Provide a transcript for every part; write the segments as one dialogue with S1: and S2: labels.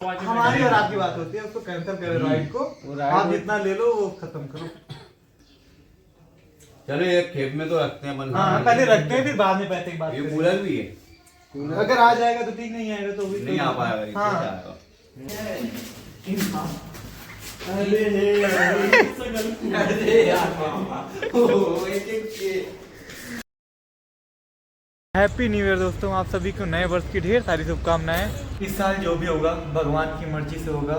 S1: हमारी और आपकी बात होती है, उसको कैंसिल करे राइड को, आप जितना ले लो वो खत्म करो।
S2: चलो एक खेप में तो रखते हैं अपन।
S1: हाँ पहले रखते हैं फिर बाद में पैसे की बात
S2: ये
S1: करेंगे।
S2: कूलर भी है,
S1: अगर आ जाएगा तो ठीक, नहीं आएगा तो भी
S2: नहीं आ पाएगा।
S1: हाँ हैप्पी न्यू ईयर दोस्तों, आप सभी को नए वर्ष की ढेर सारी शुभकामनाएं। इस साल जो भी होगा भगवान की मर्जी से होगा।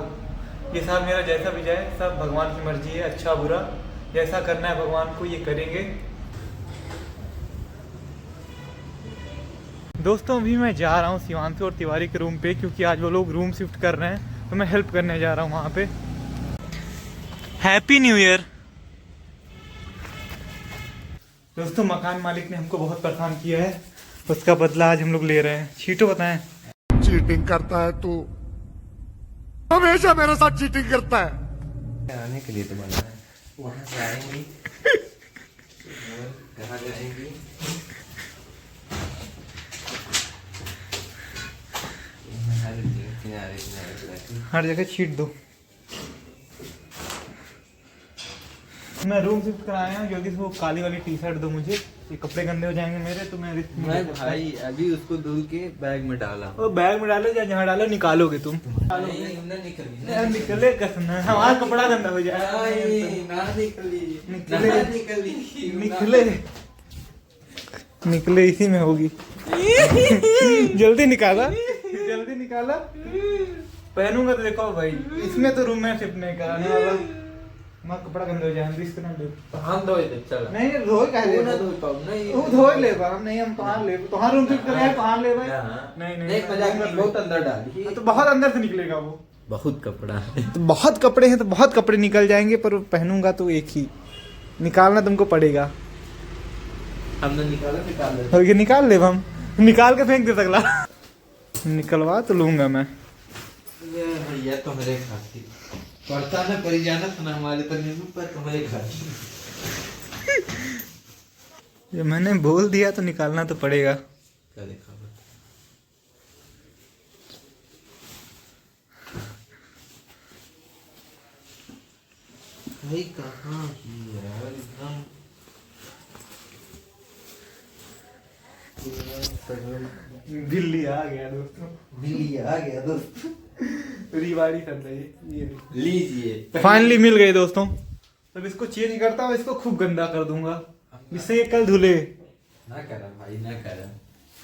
S1: ये साल मेरा जैसा भी जाए सब भगवान की मर्जी है, अच्छा बुरा जैसा करना है भगवान को ये करेंगे। दोस्तों अभी मैं जा रहा हूँ शिवांशु और तिवारी के रूम पे, क्योंकि आज वो लोग रूम शिफ्ट कर रहे हैं तो मैं हेल्प करने जा रहा हूँ वहाँ पे। हैप्पी न्यू ईयर दोस्तों। मकान मालिक ने हमको बहुत परेशान किया है, उसका बदला आज हम लोग ले रहे हैं। चीटो बताएं।
S3: चीटिंग करता है तू, हमेशा मेरे साथ चीटिंग करता है।
S4: आने के लिए तो बना है, वहाँ से आएंगी कहाँ जाएंगी?
S1: हर जगह चीट दो। मैं रूम शिफ्ट कराया हूँ, जल्दी से वो काली वाली टी शर्ट दो मुझे, ये कपड़े गंदे हो जाएंगे मेरे तो मैं
S4: भाई अभी उसको धुल के बैग में डाला।
S1: वो बैग में डालो या जहाँ डालो निकालोगे तुम। निकले कसना, हमारा कपड़ा गंदा हो जाएगा। निकले निकले इसी में होगी। जल्दी निकाला, जल्दी निकाला। पहनूंगा तो देखो भाई, इसमें तो रूम में शिफ्ट नहीं कराने वाला। मैं कपड़ा गंदा हो जाए रिस्क ना ले।
S4: हम धोए दे चल।
S1: नहीं धोए काहे
S4: ना धोए पाऊं नहीं।
S1: वो धोए ले बा, हम नहीं, हम पहन ले। तुम्हारा रूम शिफ्ट करे पहन ले भाई। नहीं नहीं
S4: एक मजाक में बहुत अंदर डाली
S1: तो बहुत अंदर से निकलेगा वो।
S4: बहुत कपड़ा है
S1: तो बहुत कपड़े हैं तो बहुत कपड़े निकल जाएंगे, पर पहनूंगा तो एक ही। निकालना तुमको पड़ेगा।
S4: हमने निकाला निकाल ले।
S1: और ये निकाल ले, हम निकाल के फेंक दे सकला। निकलवा तो लूंगा मैं।
S4: ये भैया तुम्हारे खातिर पड़ता ना परी जाना तो ना हमारे पर नहीं पर तुम्हारे खातिर।
S1: जब मैंने बोल दिया तो निकालना तो पड़ेगा।
S4: क्या देखा भाई कहाँ की यार एकदम
S1: दिल्ली आ गया दोस्तों,
S4: दिल्ली आ गया दोस्त।
S1: रिवाड़ी कर ये
S4: लीजिए
S1: फाइनली मिल गए दोस्तों। अब इसको चेंज करता हूँ, इसको खूब गंदा कर दूंगा जिससे ये कल धुले
S4: ना करा भाई ना करा।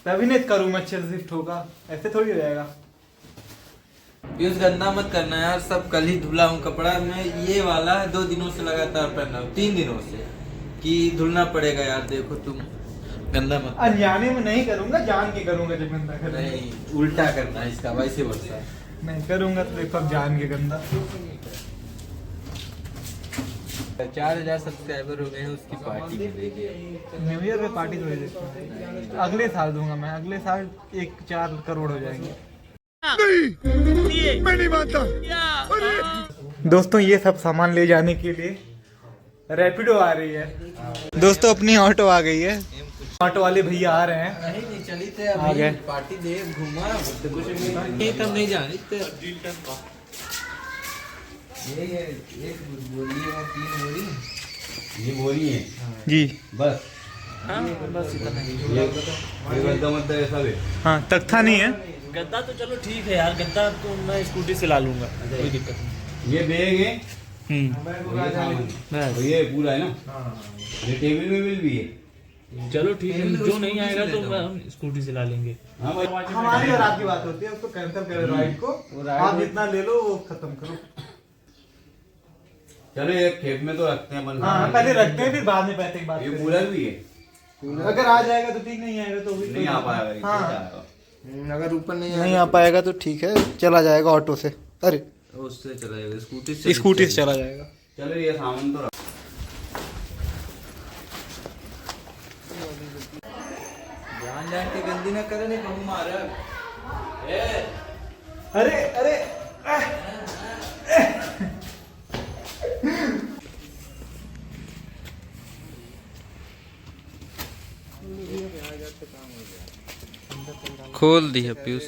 S1: तभी नहीं इसका रूम अच्छे से शिफ्ट होगा, ऐसे थोड़ी हो जाएगा।
S4: यूज गंदा मत करना यार, सब कल ही धुला हूँ कपड़ा। मैं ये वाला 2 दिनों से लगातार पहन रहा हूँ, 3 दिनों से कि धुलना पड़ेगा यार। देखो तुम गंदा मत
S1: अनजाने में नहीं करूंगा, जान के करूंगा जब गंदा करूंगा।
S4: नहीं, उल्टा करना है इसका, वैसे वर्षा
S1: नहीं करूंगा तो देखो अब जान के गंदा।
S4: 4000 सब्सक्राइबर हो गए हैं, उसकी पार्टी मिलेगी।
S1: न्यू ईयर में पार्टी थोड़ी देती, अगले साल दूंगा मैं। अगले साल 1-4 करोड़ हो जाएंगे।
S3: नहीं, मैं नहीं मानता।
S1: दोस्तों ये सब सामान ले जाने के लिए रैपिडो आ रही है। दोस्तों अपनी ऑटो आ गई है, ऑटो वाले भैया आ रहे हैं।
S4: नहीं चली थे
S1: आ गए।
S4: पार्टी दे घुमा तो कुछ नहीं तब नहीं जानी तो ये एक बोली और 3 बोली
S2: ये बोरी है
S1: जी।
S2: बस।
S4: हाँ बस इतना ही।
S2: ये गद्दा मद्दा ऐसा भी।
S1: हाँ तख्ता नहीं है।
S5: गद्दा तो चलो ठीक है यार, गद्दा तो मैं स्कूटी से ला लूंगा, कोई दिक्कत नहीं।
S2: ये बैग है
S5: बस।
S2: और ये पूरा है ना, ये टेबल में भी है।
S5: चलो ठीक है, जो नहीं आएगा तो हम स्कूटी से ला लेंगे।
S2: हाँ भाई
S1: हमारी और आपकी बात होती है, उसको कैंसिल करे राइड को, आप जितना ले लो वो खत्म करो।
S2: चलो एक खेप में तो रखते हैं अपन।
S1: हाँ पहले रखते हैं फिर बाद में पैसे की बात
S2: ये
S1: करेंगे।
S2: कूलर भी है,
S1: अगर आ जाएगा तो ठीक, नहीं आएगा तो भी
S2: नहीं आ पाएगा।
S1: हाँ
S4: अगर ऊपर
S1: नहीं आ पाएगा तो ठीक है, चला जाएगा ऑटो से। अरे
S4: उससे चला जाएगा,
S1: स्कूटी से चला जाएगा।
S2: चलो ये सामान तो रख।
S4: जान जान के गंदी ना करे, नहीं कहूँ मारा।
S1: अरे अरे
S4: खोल दिया पीयूष।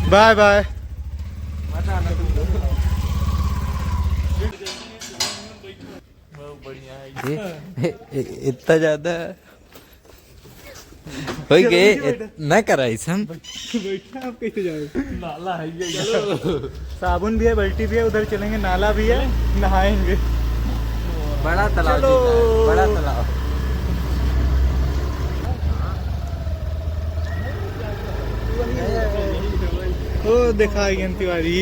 S1: Bye bye.
S4: इतना ज्यादा हो गए न करा हम।
S1: आप कैसे जाओ? नाला है ये, साबुन भी है, बाल्टी भी है, उधर चलेंगे, नाला भी है, नहाएंगे।
S4: बड़ा तालाब
S1: चलो।
S4: दिख रहा है, बड़ा तालाब।
S1: ओ देखा तिवारी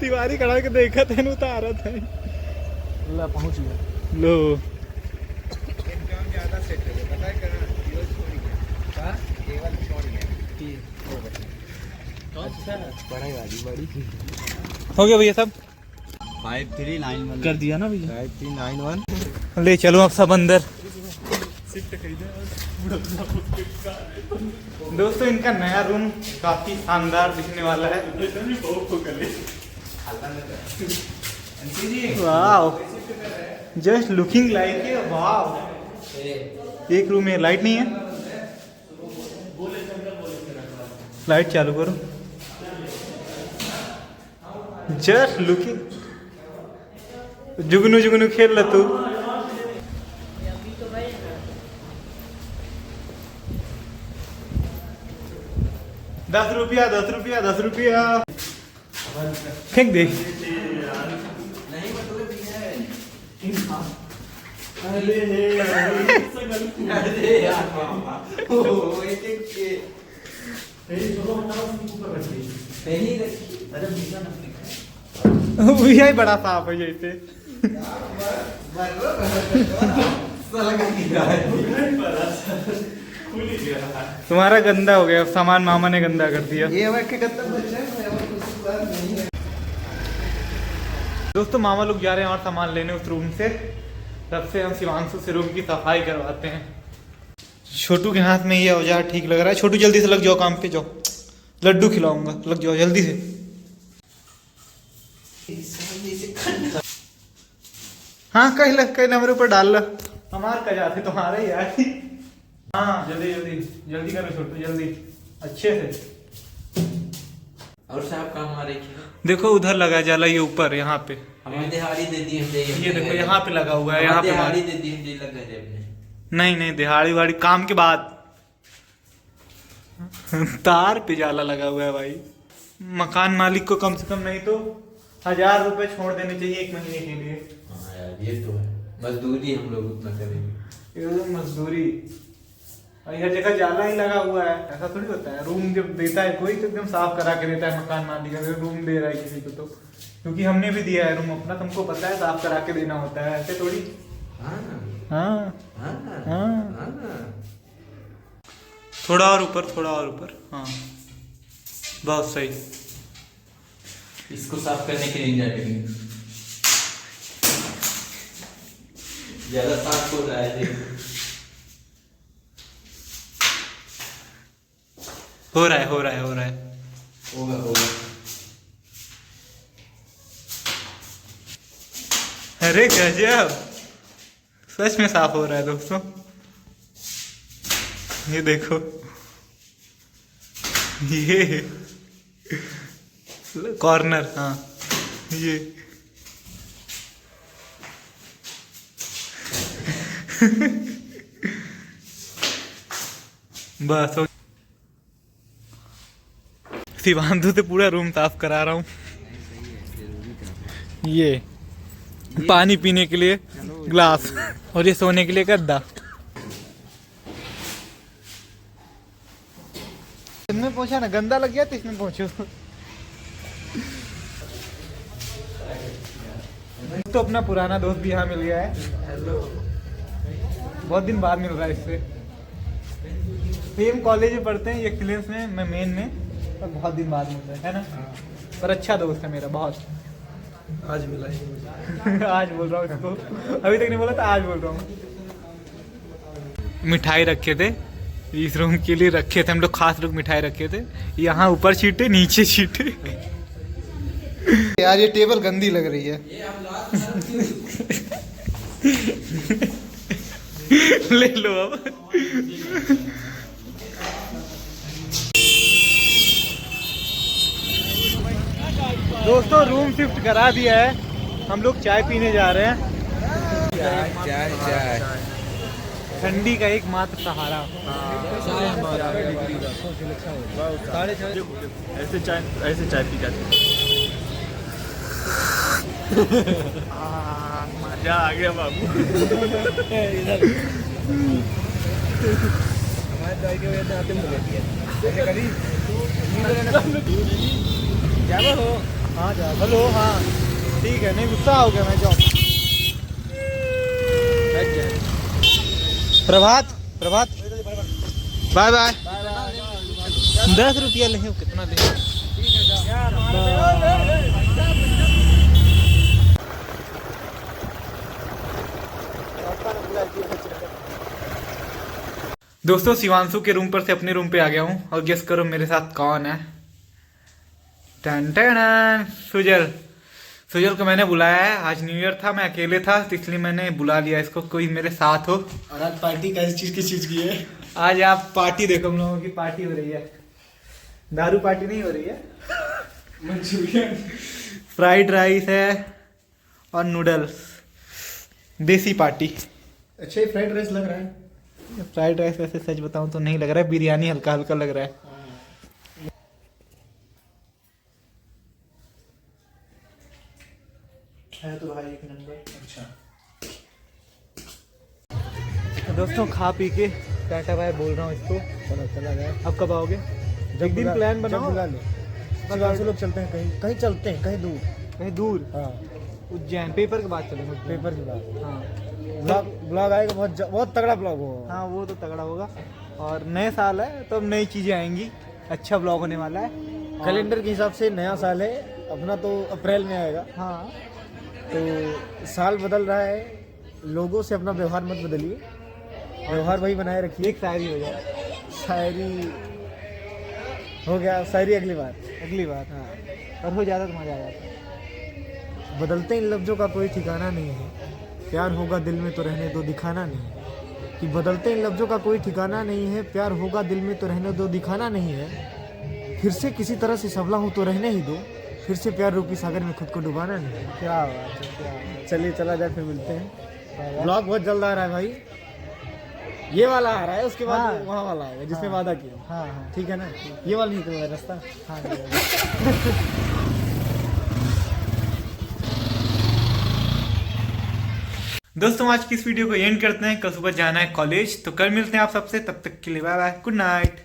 S1: तिवारी खड़ा के देखा था उतारा था। पहुंच गया लो। हो गया भैया सब
S2: 5391
S5: कर दिया ना भैया।
S2: 5391
S1: ले चलो अब सब अंदर। दोस्तों इनका नया रूम काफी शानदार दिखने वाला है। वाव, जस्ट लुकिंग लाइक है। वाव, एक रूम में लाइट नहीं है। लाइट चालू करो। जस्ट लुकिंग, जुगनू जुगनू खेल रहा तू। ₹10 ₹10 ₹10 फेंक दे। यही बड़ा साफ है जैसे। तुम्हारा गंदा हो गया, सामान मामा ने गंदा कर दिया। दोस्तों मामा लोग जा रहे हैं और सामान लेने उस रूम से। तब से हम शिवांशु से रूम की सफाई करवाते हैं। छोटू के हाथ में ये औजार ठीक लग रहा है। छोटू जल्दी से लग जाओ काम पे, जाओ लड्डू खिलाऊंगा, लग जाओ जल्दी से। हाँ कहीं हमारे ऊपर डाल ला। हमारे का जाते तुम्हारे यार। हाँ जल्दी जल्दी जल्दी करो छोटू, जल्दी अच्छे से।
S4: और साहब काम आ रही है।
S1: देखो उधर लगा जाला, ये ऊपर यहाँ पे।
S4: हमें दिहाड़ी दे दी हमने।
S1: ये देखो यहाँ पे लगा हुआ है, यहाँ पे
S4: दिहाड़ी दे दी हमने, लग गए हमने।
S1: नहीं दिहाड़ी वाड़ी काम के बाद। तार पे जाला लगा हुआ है भाई। मकान मालिक को कम से कम नहीं तो ₹1000 छोड़ देने चाहिए 1 महीने के लिए।
S4: हाँ यार ये तो है, मजदूरी हम लोग उतना करेंगे।
S1: एकदम मजदूरी। और हर जगह जाला ही लगा हुआ है, ऐसा थोड़ी होता है। रूम जब देता है कोई तो एकदम साफ करा के देता है मकान मालिक। अगर रूम दे रहा है किसी को तो, क्योंकि हमने भी दिया है रूम अपना, तुमको पता है साफ करा के देना होता है, ऐसे थोड़ी।
S4: हाँ
S1: हाँ
S4: हाँ
S1: हाँ,
S4: हाँ।
S1: थोड़ा और ऊपर, थोड़ा और ऊपर। हाँ बहुत सही।
S4: इसको साफ करने के लिए जाएंगे। ज्यादा साफ हो रहा है।
S1: हो रहा है
S4: होगा होगा।
S1: अरे गजब, सच में साफ हो रहा है दोस्तों। ये देखो, ये कॉर्नर। हाँ ये बस हो। शिवांशु से पूरा रूम साफ करा रहा हूँ। ये पानी पीने के लिए ग्लास और ये सोने के लिए गद्दा। इसमें पहुंचा ना, गंदा लग गया तो इसमें पहुंचो। तो अपना पुराना दोस्त भी यहाँ मिल गया है। हेलो, बहुत दिन बाद मिल रहा है इससे। सेम कॉलेज में पढ़ते हैं, एक्सीलेंस में, मैं मेन में, और बहुत दिन बाद मिल रहा है ना। पर अच्छा दोस्त है मेरा बहुत।
S5: आज मिला
S1: आज बोल रहा हूँ इसको, अभी तक नहीं बोला था, आज बोल रहा हूँ। मिठाई रखे थे इस रूम के लिए, रखे थे हम लोग, खास लोग मिठाई रखे थे। यहाँ ऊपर सीटे नीचे सीटे। यार ये टेबल गंदी लग रही है। ले लो अब। दोस्तों रूम शिफ्ट करा दिया है, हम लोग चाय पीने जा रहे हैं।
S4: चाय
S1: ठंडी का एकमात्र सहारा।
S5: ऐसे चाय पी जाती है। मजा आ गया बाबू।
S1: हाँ जा हेलो। हाँ ठीक है, नहीं गुस्सा हो गया मैं। जाओ प्रभात प्रभात बाय बाय। 10 रुपया ले कितना ले। दोस्तों शिवांशु के रूम पर से अपने रूम पे आ गया हूँ और गेस करो मेरे साथ कौन है। Ton ton Sujal. सुजल को मैंने बुलाया है, आज न्यू ईयर था, मैं अकेले था तो इसलिए मैंने बुला लिया इसको, कोई मेरे साथ हो।
S6: और आज पार्टी कैसी चीज की है?
S1: आज आप पार्टी देखो, हम लोगों की पार्टी हो रही है। दारू पार्टी नहीं हो रही है,
S6: मंचूरियन,
S1: फ्राइड राइस है और नूडल्स, देसी पार्टी।
S6: अच्छा ये फ्राइड राइस लग रहा है।
S1: फ्राइड राइस वैसे सच बताऊं तो नहीं लग रहा है, बिरयानी हल्का हल्का लग रहा है।
S6: तो भाई एक नंबर। अच्छा
S1: दोस्तों खा पी के टाटा बाय बोल रहा हूँ इसको।
S6: चला गया।
S1: अब कब आओगे? एक दिन प्लान बनाओ।
S6: बुला ले, लोग चलते हैं कहीं चलते हैं कहीं दूर।
S1: कहीं दूर?
S6: हाँ
S1: उज्जैन। पेपर के बाद चलेंगे।
S6: पेपर की बात।
S1: हाँ
S6: ब्लॉग आएगा, बहुत तगड़ा ब्लॉग होगा।
S1: हाँ वो तो तगड़ा होगा। और नए साल है तो अब नई चीजें आएंगी, अच्छा ब्लॉग होने वाला है।
S6: कैलेंडर के हिसाब से नया साल है अपना, तो अप्रैल में आएगा।
S1: हाँ
S6: तो साल बदल रहा है, लोगों से अपना व्यवहार मत बदलिए, व्यवहार वही बनाए रखिए।
S1: एक शायरी हो जाए।
S6: शायरी हो गया, शायरी अगली बार।
S1: हाँ और हो जाता तो मजा आ जाता।
S6: बदलते इन लफ्जों का कोई ठिकाना नहीं है, प्यार होगा दिल में तो रहने दो दिखाना नहीं है। कि बदलते इन लफ्जों का कोई ठिकाना नहीं है, प्यार होगा दिल में तो रहने दो दिखाना नहीं है। फिर से किसी तरह से सबला हूँ तो रहने ही दो, फिर से प्यार रूपी सागर में खुद को डुबाना नहीं है।
S1: क्या बात है, क्या बात है।
S6: चलिए चला जाए, फिर मिलते हैं। ब्लॉग बहुत जल्द आ रहा है भाई, ये वाला आ रहा है, उसके बाद
S1: हाँ।
S6: वहाँ वाला आएगा जिसमें वादा किया।
S1: हाँ हाँ
S6: ठीक है ना, ये वाला निकल रहा है रास्ता।
S1: हाँ दोस्तों आज की इस वीडियो को एंड करते हैं। कल सुबह जाना है कॉलेज, तो कल मिलते हैं आप सबसे, तब तक के लिए बाय बाय, गुड नाइट।